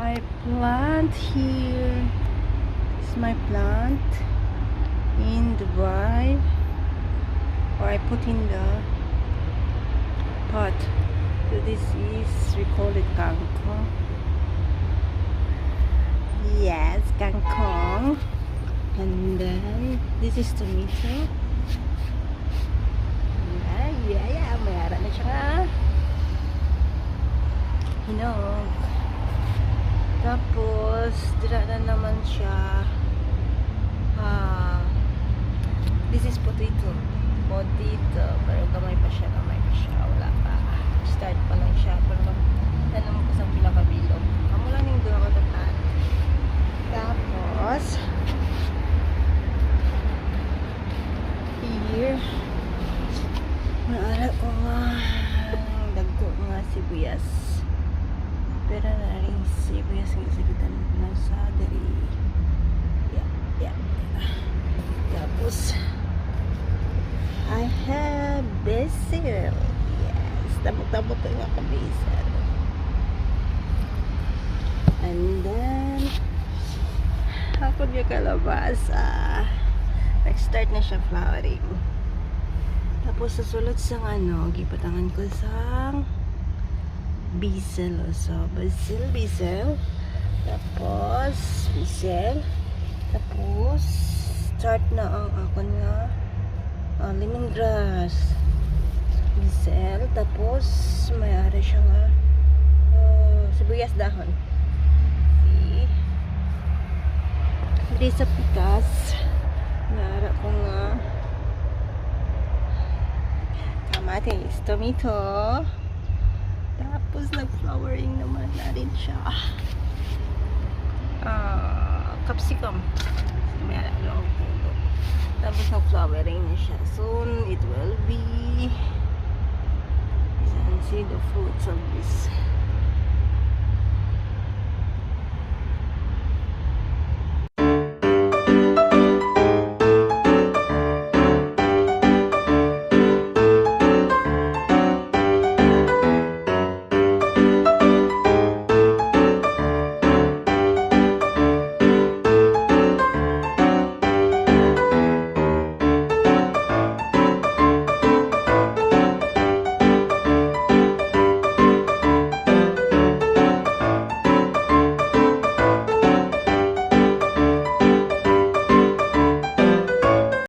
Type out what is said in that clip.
I plant here. This is my plant in Dubai, or I put in the pot. So this is, we call it kangkong. Yes, kangkong. And then this is tomato. Yeah, mayara na siya. Hinog. Tapos dira na naman siya. This is potato. Pero gamay pa siya. Wala pa. Start pa lang siya. Pero tanong ko sa pinakabilog. Kamula ning doon ako tapat. Tapos here naara ko nga dagko nga sibuyas. Pero na rin sibuyas nga sagitan na sa dari. Yeah. Tapos I have basil. Yes, tabok-tabok ko nga ka basil. And then ako yung kalabasa. Nag-start na siya flowering. Tapos susulot sa gipatangan ko sa basil. So, basil. Tapos, basil. Tapos, start na ang akon nga lemongrass. Basil. Tapos, may ari siya nga sibuyas dahon. See? Hindi sa pikas. Nara ko nga kamatis, tomato. Tapos nag-flowering naman na rin siya. Capsicum. Tapos nag-flowering na siya. Soon it will be. You can see the fruits of this.